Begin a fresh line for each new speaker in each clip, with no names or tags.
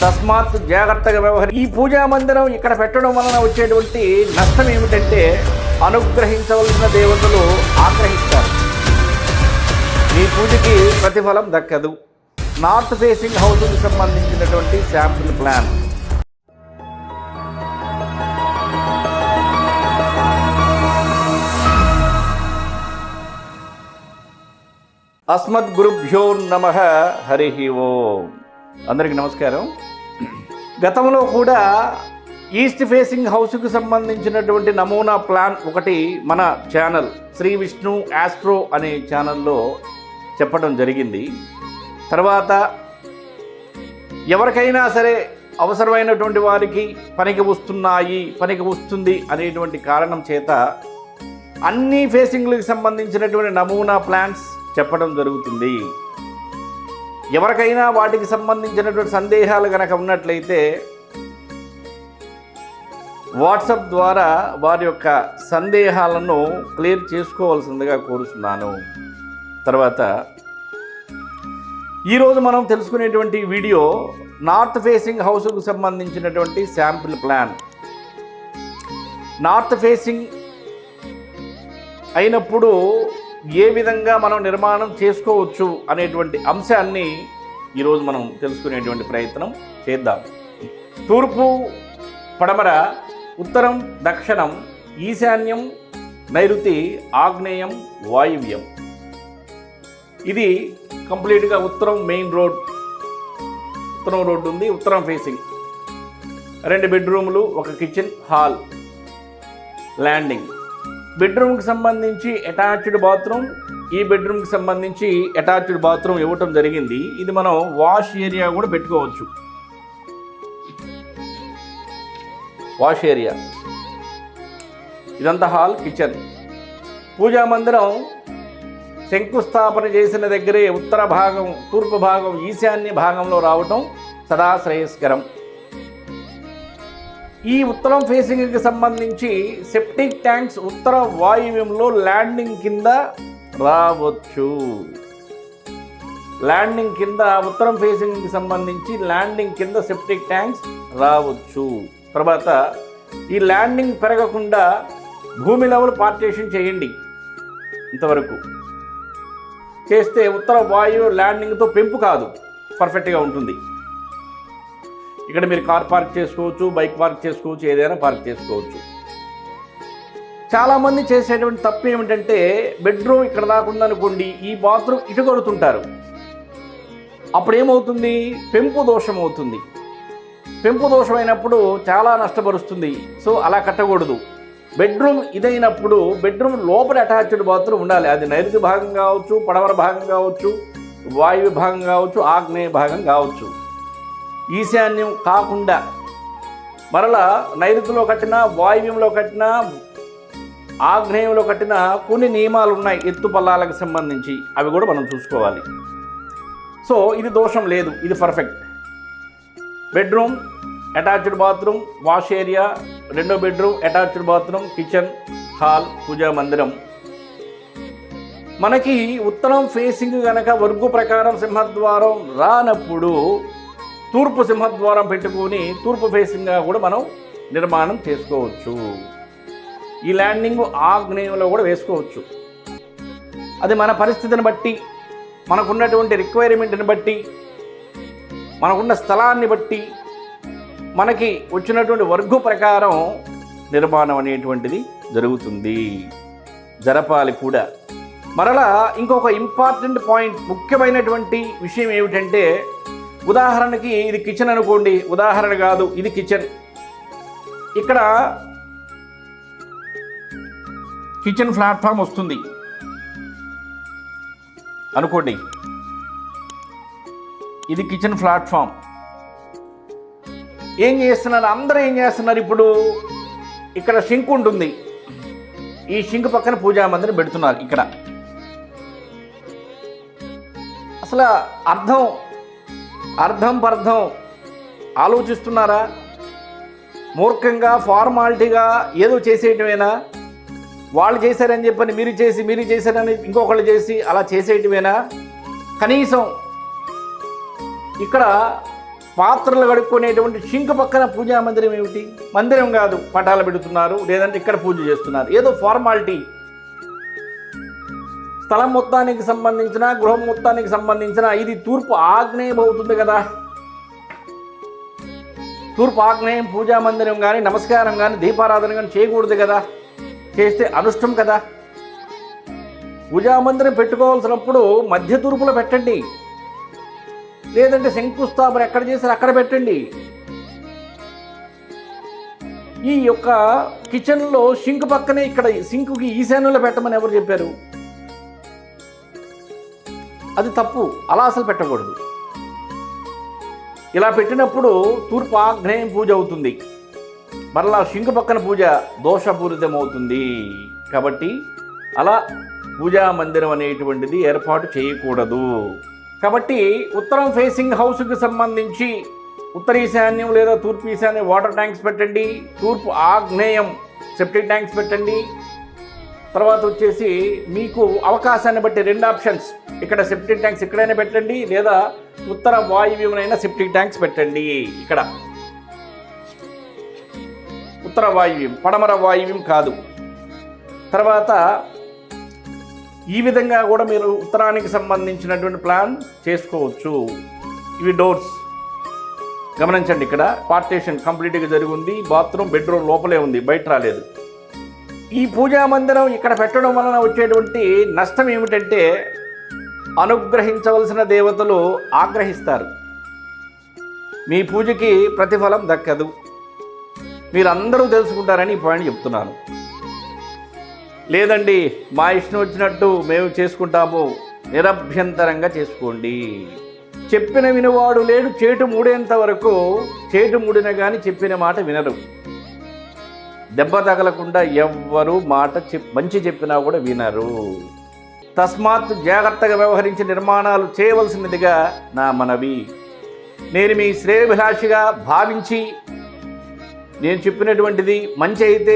తస్మాత్ జాగ్రత్తగా వ్యవహరి. ఈ పూజా మందిరం ఇక్కడ పెట్టడం వలన వచ్చేటువంటి నష్టం ఏమిటంటే అనుగ్రహించవలసిన దేవతలు ఆగ్రహిస్తారు. ఈ పూజకి ప్రతిఫలం దక్కదు. నార్త్ ఫేసింగ్ హౌస్కి సంబంధించినటువంటి శాంపుల్ ప్లాన్. అస్మద్ గురుభ్యో నమః. హరి ఓం. అందరికీ నమస్కారం. గతంలో కూడా ఈస్ట్ ఫేసింగ్ హౌస్కి సంబంధించినటువంటి నమూనా ప్లాన్ ఒకటి మన ఛానల్ శ్రీ విష్ణు ఆస్ట్రో అనే ఛానల్లో చెప్పడం జరిగింది. తర్వాత ఎవరికైనా సరే అవసరమైనటువంటి వారికి పనికి వస్తుంది అనేటువంటి కారణం చేత అన్ని ఫేసింగ్లకు సంబంధించినటువంటి నమూనా ప్లాన్స్ చెప్పడం జరుగుతుంది. ఎవరికైనా వాటికి సంబంధించినటువంటి సందేహాలు కనుక ఉన్నట్లయితే వాట్సాప్ ద్వారా వారి యొక్క సందేహాలను క్లియర్ చేసుకోవాల్సిందిగా కోరుతున్నాను. తర్వాత ఈరోజు మనం తెలుసుకునేటువంటి వీడియో నార్త్ ఫేసింగ్ హౌస్కు సంబంధించినటువంటి శాంపిల్ ప్లాన్. నార్త్ ఫేసింగ్ అయినప్పుడు ఏ విధంగా మనం నిర్మాణం చేసుకోవచ్చు అనేటువంటి అంశాన్ని ఈరోజు మనం తెలుసుకునేటువంటి ప్రయత్నం చేద్దాం. తూర్పు, పడమర, ఉత్తరం, దక్షిణం, ఈశాన్యం, నైరుతి, ఆగ్నేయం, వాయువ్యం. ఇది కంప్లీట్గా ఉత్తరం మెయిన్ రోడ్. ఉత్తరం రోడ్డు ఉంది. ఉత్తరం ఫేసింగ్ 2 బెడ్రూములు, 1 కిచెన్, హాల్, ల్యాండింగ్. బెడ్రూమ్కి సంబంధించి అటాచ్డ్ బాత్రూమ్, ఈ బెడ్రూమ్కి సంబంధించి అటాచ్డ్ బాత్రూమ్ ఇవ్వటం జరిగింది. ఇది మనం వాష్ ఏరియా కూడా పెట్టుకోవచ్చు. వాష్ ఏరియా ఇదంతా హాల్, కిచెన్. పూజా మందిరం శంకుస్థాపన చేసిన దగ్గరే ఉత్తర భాగం, తూర్పు భాగం, ఈశాన్య భాగంలో రావటం సదా శ్రేయస్కరం. ఈ ఉత్తరం ఫేసింగ్కి సంబంధించి సెప్టిక్ ట్యాంక్స్ ఉత్తర వాయువ్యంలో ల్యాండింగ్ కింద రావచ్చు. ల్యాండింగ్ కింద ఉత్తరం ఫేసింగ్కి సంబంధించి ల్యాండింగ్ కింద సెప్టిక్ ట్యాంక్స్ రావచ్చు. తర్వాత ఈ ల్యాండింగ్ పెరగకుండా భూమి లెవెల్ పార్టీషన్ చేయండి. ఇంతవరకు చేస్తే ఉత్తర వాయువు ల్యాండింగ్తో పెంపు కాదు, పర్ఫెక్ట్గా ఉంటుంది. ఇక్కడ మీరు కార్ పార్క్ చేసుకోవచ్చు, బైక్ పార్క్ చేసుకోవచ్చు, ఏదైనా పార్క్ చేసుకోవచ్చు. చాలామంది చేసేటువంటి తప్పు ఏమిటంటే బెడ్రూమ్ ఇక్కడ దాకా ఉందనుకోండి, ఈ బాత్రూమ్ ఇటు కొడుతుంటారు. అప్పుడు ఏమవుతుంది? పెంపు దోషం అవుతుంది. పెంపు దోషం అయినప్పుడు చాలా నష్టపరుస్తుంది. సో అలా కట్టకూడదు. బెడ్రూమ్ ఇదైనప్పుడు బెడ్రూమ్ లోపల అటాచ్డ్ బాత్రూమ్ ఉండాలి. అది నైరుతి భాగం కావచ్చు, పడమర భాగం కావచ్చు, వాయువ్య భాగం కావచ్చు, ఆగ్నేయ భాగం కావచ్చు. ఈశాన్యం కాకుండా మరలా నైరుతిలో కట్టినా, వాయువ్యంలో కట్టినా, ఆగ్నేయంలో కట్టినా కొన్ని నియమాలు ఉన్నాయి ఎత్తు పల్లాలకు సంబంధించి. అవి కూడా మనం చూసుకోవాలి. సో ఇది దోషం లేదు, ఇది perfect. Bedroom, attached bathroom, wash area, 2వ bedroom, attached bathroom, kitchen, hall, పూజా మందిరం. మనకి ఉత్తరం ఫేసింగ్ కనుక వర్గు ప్రకారం సింహద్వారం రానప్పుడు తూర్పు సింహద్వారం పెట్టుకొని తూర్పు ఫేసింగ్గా కూడా మనం నిర్మాణం చేసుకోవచ్చు. ఈ ల్యాండింగ్ ఆగ్నేయంలో కూడా వేసుకోవచ్చు. అది మన పరిస్థితిని బట్టి, మనకున్నటువంటి రిక్వైర్మెంట్ని బట్టి, మనకున్న స్థలాన్ని బట్టి, మనకి వచ్చినటువంటి వర్గు ప్రకారం నిర్మాణం అనేటువంటిది జరుగుతుంది, జరపాలి కూడా. మరలా ఇంకొక ఇంపార్టెంట్ పాయింట్, ముఖ్యమైనటువంటి విషయం ఏమిటంటే, ఉదాహరణకి ఇది కిచెన్ అనుకోండి, ఉదాహరణ కాదు, ఇది కిచెన్. ఇక్కడ కిచెన్ ప్లాట్ఫామ్ వస్తుంది అనుకోండి. ఇది కిచెన్ ప్లాట్ఫామ్. ఏం చేస్తున్నారు అందరూ? ఏం చేస్తున్నారు? ఇప్పుడు ఇక్కడ షింక్ ఉంటుంది. ఈ షింక్ పక్కన పూజా మందిరం పెడుతున్నారు. ఇక్కడ అసలు అర్థం పర్థం ఆలోచిస్తున్నారా? మూర్ఖంగా, ఫార్మాలిటీగా ఏదో చేసేయటమేనా? వాళ్ళు చేశారని చెప్పని మీరు చేశారని ఇంకొకళ్ళు చేసి అలా చేసేయటమేనా? కనీసం ఇక్కడ పాత్రలు కడుక్కునేటువంటి షింక్ పక్కన పూజా మందిరం ఏమిటి? మందిరం కాదు, పటాలు పెడుతున్నారు, లేదంటే ఇక్కడ పూజ చేస్తున్నారు, ఏదో ఫార్మాలిటీ. స్థలం మొత్తానికి సంబంధించిన, గృహం మొత్తానికి సంబంధించిన ఇది తూర్పు ఆగ్నేయం అవుతుంది కదా. తూర్పు ఆగ్నేయం పూజా మందిరం కానీ, నమస్కారం కానీ, దీపారాధన కానీ చేయకూడదు కదా. చేస్తే అనుష్టం కదా. పూజా మందిరం పెట్టుకోవాల్సినప్పుడు మధ్య తూర్పులో పెట్టండి, లేదంటే శంకుస్థాపన ఎక్కడ చేశారు అక్కడ పెట్టండి. ఈ యొక్క కిచెన్లో సింక్ పక్కనే ఇక్కడ సింకుకి ఈశాన్యంలో పెట్టమని ఎవరు చెప్పారు? అది తప్పు, అలా అసలు పెట్టకూడదు. ఇలా పెట్టినప్పుడు తూర్పు ఆగ్నేయం పూజ అవుతుంది, మరలా సింక్ పక్కన పూజ దోషపూరితం అవుతుంది. కాబట్టి అలా పూజా మందిరం అనేటువంటిది ఏర్పాటు చేయకూడదు. కాబట్టి ఉత్తరం ఫేసింగ్ హౌస్కి సంబంధించి ఉత్తర ఈశాన్యం లేదా తూర్పు ఈశాన్యం వాటర్ ట్యాంక్స్ పెట్టండి, తూర్పు ఆగ్నేయం సెప్టిక్ ట్యాంక్స్ పెట్టండి. తర్వాత వచ్చేసి మీకు అవకాశాన్ని బట్టి 2 ఆప్షన్స్, ఇక్కడ సెప్టిక్ ట్యాంక్స్ ఇక్కడైనా పెట్టండి, లేదా ఉత్తర వాయువ్యంనైనా సెప్టిక్ ట్యాంక్స్ పెట్టండి. ఇక్కడ ఉత్తర వాయువ్యం, పడమర వాయువ్యం కాదు. తర్వాత ఈ విధంగా కూడా మీరు ఉత్తరానికి సంబంధించినటువంటి ప్లాన్ చేసుకోవచ్చు. ఇవి డోర్స్ గమనించండి, ఇక్కడ పార్టీషన్ కంప్లీట్గా జరిగింది, బాత్రూమ్ బెడ్రూమ్ లోపలే ఉంది, బయట రాలేదు. ఈ పూజా మందిరం ఇక్కడ పెట్టడం వలన వచ్చేటువంటి నష్టం ఏమిటంటే అనుగ్రహించవలసిన దేవతలు ఆగ్రహిస్తారు, మీ పూజకి ప్రతిఫలం దక్కదు. మీరందరూ తెలుసుకుంటారని ఈ పాయింట్ చెప్తున్నాను. లేదండి మా ఇష్టం వచ్చినట్టు మేము చేసుకుంటాము, నిరభ్యంతరంగా చేసుకోండి. చెప్పిన వినువాడు లేడు, చేటు మూడేంత వరకు చేటు మూడిన కానీ చెప్పిన మాట వినరు. దెబ్బ తగలకుండా ఎవ్వరూ మాట మంచి చెప్పినా కూడా వినరు. తస్మాత్ జాగ్రత్తగా వ్యవహరించి నిర్మాణాలు చేయవలసినదిగా నా మనవి. నేను మీ శ్రేయభిలాషిగా భావించి నేను చెప్పినటువంటిది మంచి అయితే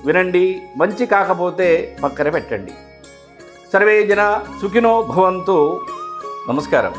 వినండి, మంచి కాకపోతే పక్కన పెట్టండి. సర్వే జన సుఖినో భవంతు. నమస్కారం.